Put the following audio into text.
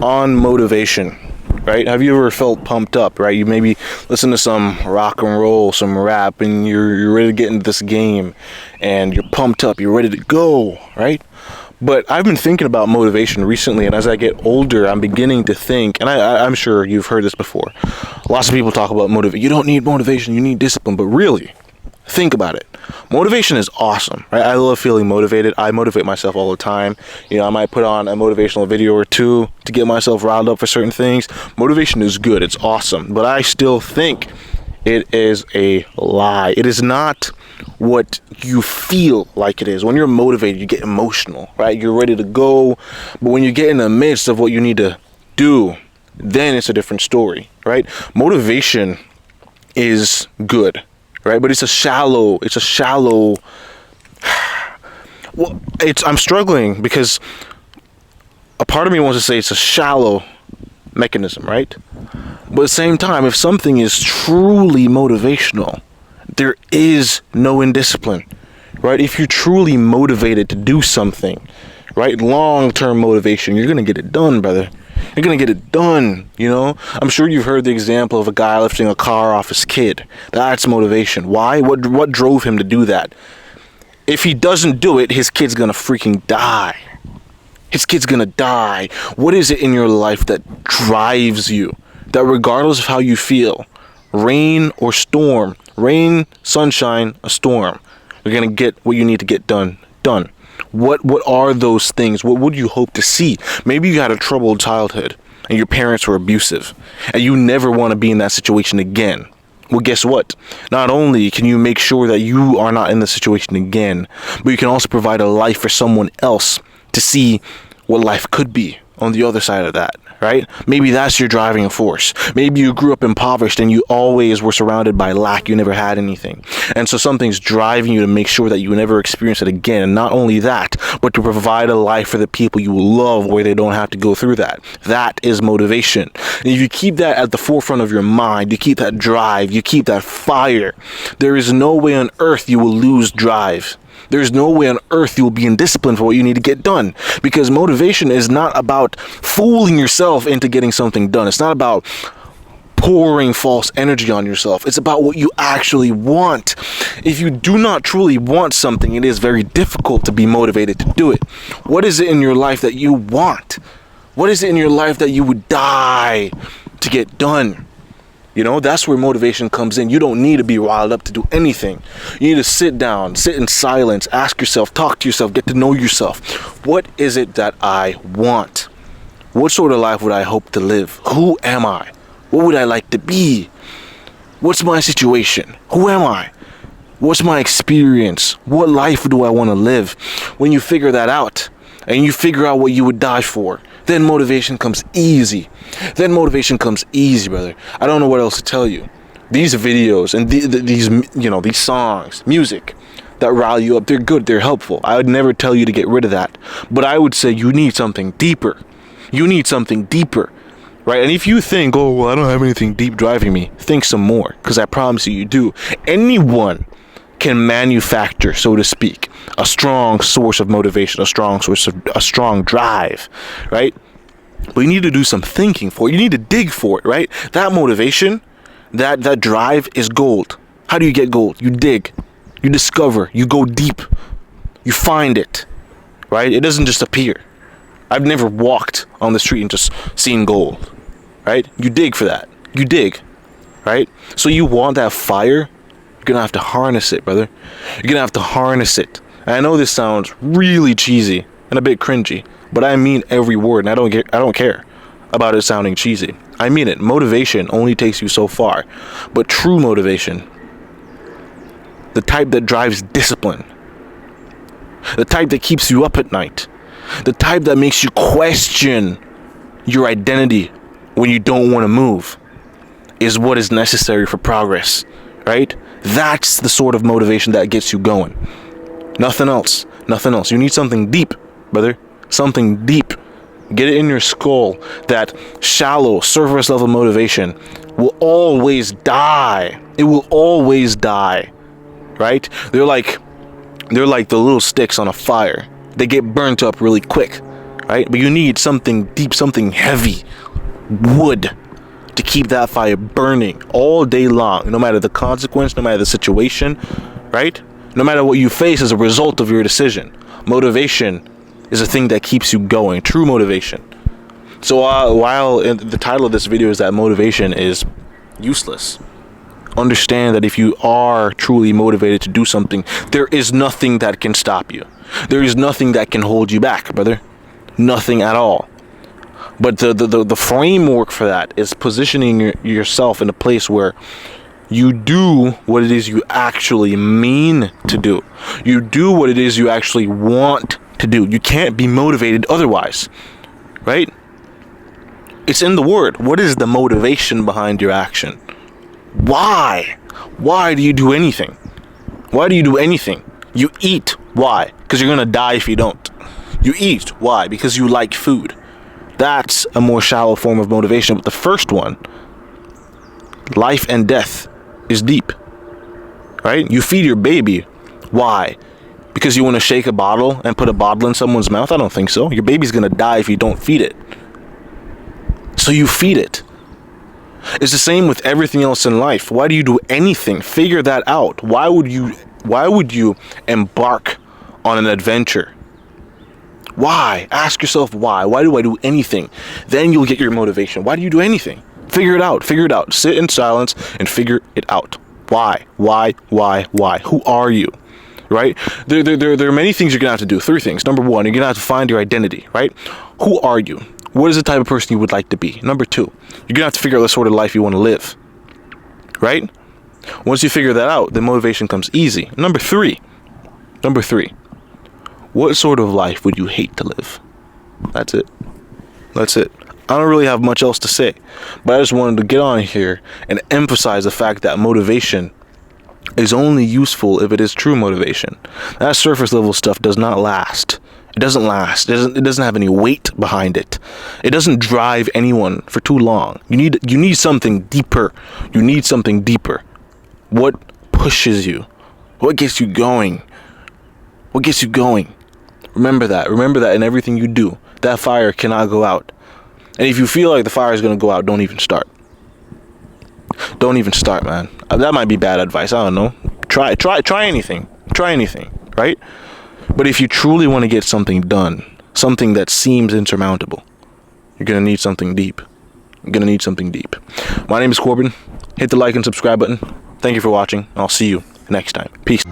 on motivation, right? Have you ever felt pumped up, right? You maybe listen to some rock and roll, some rap, and you're ready to get into this game, and you're pumped up, you're ready to go, right? But I've been thinking about motivation recently, and as I get older, I'm beginning to think, and I'm sure you've heard this before. Lots of people talk about motivation. You don't need motivation, you need discipline. But really, think about it. Motivation is awesome, right? I love feeling motivated. I motivate myself all the time. You know, I might put on a motivational video or two to get myself riled up for certain things. Motivation is good. It's awesome. But I still think it is a lie. It is not what you feel like it is. When you're motivated, you get emotional, right? You're ready to go. But when you get in the midst of what you need to do, then it's a different story, right? Motivation is good, right? But it's a shallow well, I'm struggling because a part of me wants to say it's a shallow mechanism, right? But at the same time, if something is truly motivational, there is no indiscipline, right? If you're truly motivated to do something, right? Long-term motivation, you're going to get it done, brother. You're going to get it done, you know? I'm sure you've heard the example of a guy lifting a car off his kid. That's motivation. Why? What drove him to do that? If he doesn't do it, his kid's going to freaking die. His kid's going to die. What is it in your life that drives you? That regardless of how you feel, rain or storm, rain, sunshine, a storm, you're going to get what you need to get done. What are those things? What would you hope to see? Maybe you had a troubled childhood and your parents were abusive and you never want to be in that situation again. Well, guess what? Not only can you make sure that you are not in the situation again, but you can also provide a life for someone else to see what life could be on the other side of that, right? Maybe that's your driving force. Maybe you grew up impoverished and you always were surrounded by lack. You never had anything. And so something's driving you to make sure that you never experience it again. And not only that, but to provide a life for the people you love where they don't have to go through that. That is motivation. And if you keep that at the forefront of your mind, you keep that drive, you keep that fire, there is no way on earth you will lose drive. There's no way on earth you will be indisciplined for what you need to get done, because motivation is not about fooling yourself into getting something done. It's not about pouring false energy on yourself. It's about what you actually want. If you do not truly want something, it is very difficult to be motivated to do it. What is it in your life that you want? What is it in your life that you would die to get done? You know, that's where motivation comes in. You don't need to be riled up to do anything. You need to sit down, sit in silence, ask yourself, talk to yourself, get to know yourself. What is it that I want? What sort of life would I hope to live? Who am I? What would I like to be? What's my situation? Who am I? What's my experience? What life do I want to live? When you figure that out and you figure out what you would die for, then motivation comes easy. Then motivation comes easy, brother. I don't know what else to tell you. These videos and these songs, music that rile you up, they're good, they're helpful. I would never tell you to get rid of that. But I would say you need something deeper. You need something deeper, right? And if you think, oh, well, I don't have anything deep driving me, think some more, because I promise you do. Anyone can manufacture, so to speak, a strong source of motivation, a strong drive, right? But you need to do some thinking for it. You need to dig for it, right? That motivation, that drive is gold. How do you get gold? You dig, you discover, you go deep, you find it, right? It doesn't just appear. I've never walked on the street and just seen gold, right? You dig for that. You dig, right? So you want that fire, you're going to have to harness it, brother. You're going to have to harness it. And I know this sounds really cheesy and a bit cringy, but I mean every word, and I don't care about it sounding cheesy. I mean it. Motivation only takes you so far. But true motivation, the type that drives discipline, the type that keeps you up at night, the type that makes you question your identity when you don't want to move, is what is necessary for progress, right? That's the sort of motivation that gets you going. Nothing else. Nothing else. You need something deep, brother. Something deep. Get it in your skull that shallow, surface level motivation will always die. It will always die, right? They're like the little sticks on a fire. They get burnt up really quick, right? But you need something deep, something heavy, wood, to keep that fire burning all day long, no matter the consequence, no matter the situation, right? No matter what you face as a result of your decision. Motivation is a thing that keeps you going, true motivation. So while the title of this video is that motivation is useless, understand that if you are truly motivated to do something, there is nothing that can stop you. There is nothing that can hold you back, brother. Nothing at all. But the framework for that is positioning yourself in a place where you do what it is you actually mean to do. You do what it is you actually want to do. You can't be motivated otherwise, right? It's in the word. What is the motivation behind your action? Why? Why do you do anything? Why do you do anything? You eat. Why? Because you're going to die if you don't. You eat. Why? Because you like food. That's a more shallow form of motivation. But the first one, life and death, is deep, right? You feed your baby. Why? Because you want to shake a bottle and put a bottle in someone's mouth? I don't think so. Your baby's going to die if you don't feed it. So you feed it. It's the same with everything else in life. Why do you do anything? Figure that out. Why would you embark on an adventure? Why? Ask yourself why. Why do I do anything? Then you'll get your motivation. Why do you do anything? Figure it out. Figure it out. Sit in silence and figure it out. Why? Why? Who are you? Right? There are many things you're going to have to do. 3 things. Number 1, you're going to have to find your identity, right? Who are you? What is the type of person you would like to be? Number 2, you're going to have to figure out the sort of life you want to live, right? Once you figure that out, the motivation comes easy. Number 3, what sort of life would you hate to live? That's it. I don't really have much else to say, but I just wanted to get on here and emphasize the fact that motivation is only useful if it is true motivation. That surface level stuff does not last. It doesn't last. It doesn't have any weight behind it. It doesn't drive anyone for too long. You need something deeper. What pushes you? What gets you going? Remember that in everything you do. That fire cannot go out. And if you feel like the fire is going to go out, don't even start. Don't even start, man. That might be bad advice. I don't know. Try anything. Right? But if you truly want to get something done, something that seems insurmountable, you're going to need something deep. My name is Corbin. Hit the like and subscribe button. Thank you for watching. I'll see you next time. Peace.